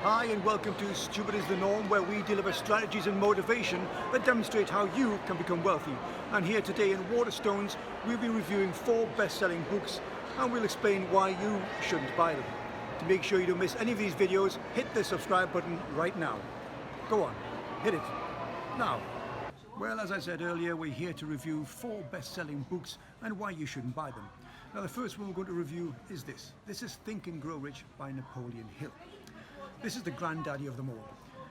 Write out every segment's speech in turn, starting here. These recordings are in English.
Hi and welcome to Stupid is the Norm, where we deliver strategies and motivation that demonstrate how you can become wealthy. And here today in Waterstones, we'll be reviewing 4 best-selling books and we'll explain why you shouldn't buy them. To make sure you don't miss any of these videos, hit the subscribe button right now. Go on, hit it, now. Well, as I said earlier, we're here to review 4 best-selling books and why you shouldn't buy them. Now the first one we're going to review is this. This is Think and Grow Rich by Napoleon Hill. This is the granddaddy of them all.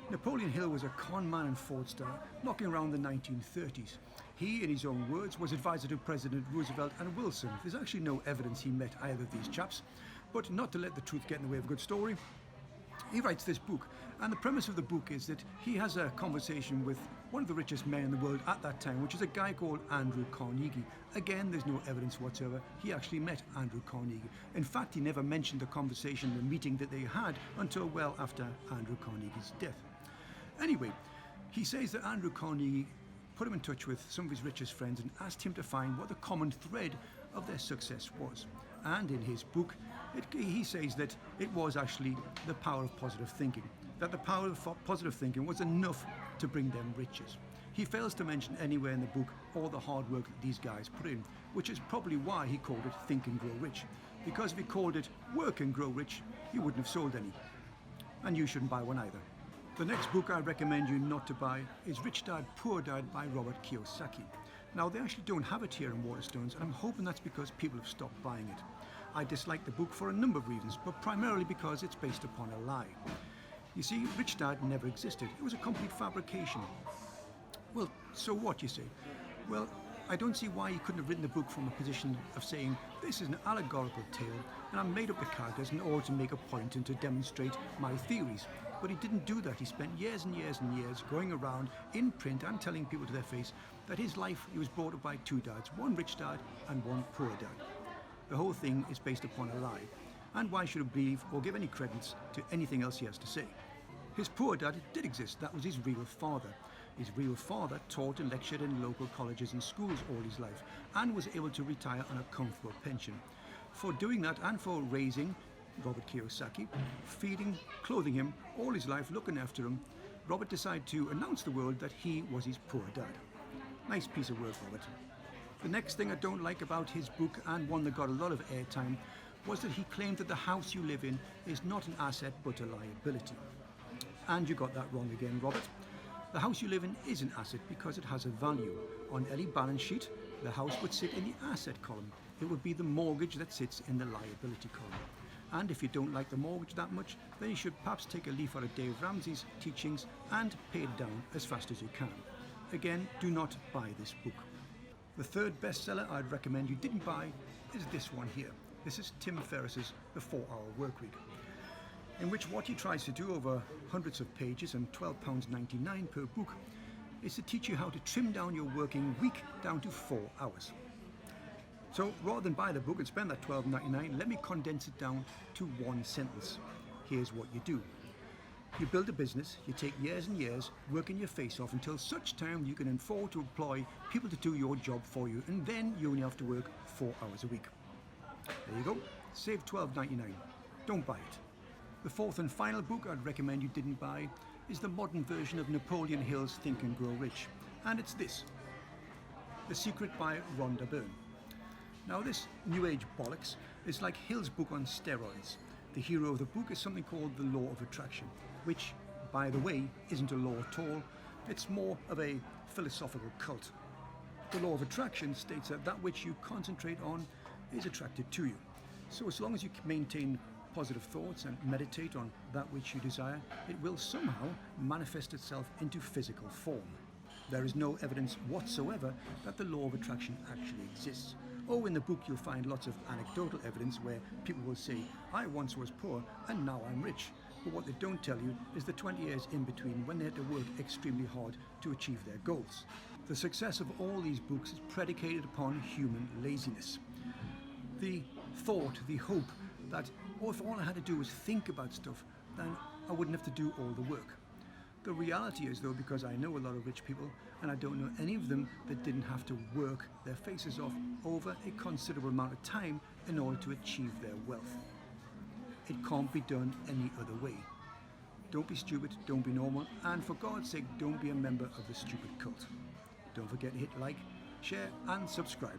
Napoleon Hill was a con man and fraudster knocking around the 1930s. He, in his own words, was advisor to President Roosevelt and Wilson. There's actually no evidence he met either of these chaps, but not to let the truth get in the way of a good story, he writes this book, and the premise of the book is that he has a conversation with one of the richest men in the world at that time, which is a guy called Andrew Carnegie. Again, there's no evidence whatsoever he actually met Andrew Carnegie. In fact, he never mentioned the conversation, the meeting that they had, until well after Andrew Carnegie's death. Anyway, he says that Andrew Carnegie put him in touch with some of his richest friends and asked him to find what the common thread of their success was. And in his book, he says that it was actually the power of positive thinking, that the power of positive thinking was enough to bring them riches. He fails to mention anywhere in the book all the hard work that these guys put in, which is probably why he called it Think and Grow Rich. Because if he called it Work and Grow Rich, he wouldn't have sold any. And you shouldn't buy one either. The next book I recommend you not to buy is Rich Dad, Poor Dad by Robert Kiyosaki. Now, they actually don't have it here in Waterstones, and I'm hoping that's because people have stopped buying it. I dislike the book for a number of reasons, but primarily because it's based upon a lie. You see, Rich Dad never existed. It was a complete fabrication. Well, so what, you say? Well, I don't see why he couldn't have written the book from a position of saying, this is an allegorical tale, and I made up the characters in order to make a point and to demonstrate my theories. But he didn't do that. He spent years and years and years going around in print and telling people to their face that his life, he was brought up by 2 dads, one rich dad and one poor dad. The whole thing is based upon a lie. And why should he believe or give any credence to anything else he has to say? His poor dad did exist. That was his real father. His real father taught and lectured in local colleges and schools all his life and was able to retire on a comfortable pension. For doing that and for raising Robert Kiyosaki, feeding, clothing him all his life, looking after him, Robert decided to announce to the world that he was his poor dad. Nice piece of work, Robert. The next thing I don't like about his book, and one that got a lot of airtime, was that he claimed that the house you live in is not an asset but a liability. And you got that wrong again, Robert. The house you live in is an asset because it has a value. On any balance sheet, the house would sit in the asset column. It would be the mortgage that sits in the liability column. And if you don't like the mortgage that much, then you should perhaps take a leaf out of Dave Ramsey's teachings and pay it down as fast as you can. Again, do not buy this book. The third bestseller I'd recommend you didn't buy is this one here. This is Tim Ferriss's The 4-Hour Workweek, in which what he tries to do over hundreds of pages and £12.99 per book is to teach you how to trim down your working week down to 4 hours. So rather than buy the book and spend that £12.99, let me condense it down to one sentence. Here's what you do. You build a business, you take years and years, working your face off until such time you can afford to employ people to do your job for you, and then you only have to work 4 hours a week. There you go, save £12.99. Don't buy it. The fourth and final book I'd recommend you didn't buy is the modern version of Napoleon Hill's Think and Grow Rich, and it's this, The Secret by Rhonda Byrne. Now this new age bollocks is like Hill's book on steroids. The hero of the book is something called the law of attraction, which, by the way, isn't a law at all. It's more of a philosophical cult. The law of attraction states that that which you concentrate on is attracted to you. So as long as you maintain positive thoughts and meditate on that which you desire, it will somehow manifest itself into physical form. There is no evidence whatsoever that the law of attraction actually exists. Oh, in the book you'll find lots of anecdotal evidence where people will say, I once was poor and now I'm rich. But what they don't tell you is the 20 years in between when they had to work extremely hard to achieve their goals. The success of all these books is predicated upon human laziness. The thought, the hope that, oh, if all I had to do was think about stuff, then I wouldn't have to do all the work. The reality is, though, because I know a lot of rich people, and I don't know any of them that didn't have to work their faces off over a considerable amount of time in order to achieve their wealth. It can't be done any other way. Don't be stupid, don't be normal, and for God's sake, don't be a member of the stupid cult. Don't forget to hit like, share, and subscribe.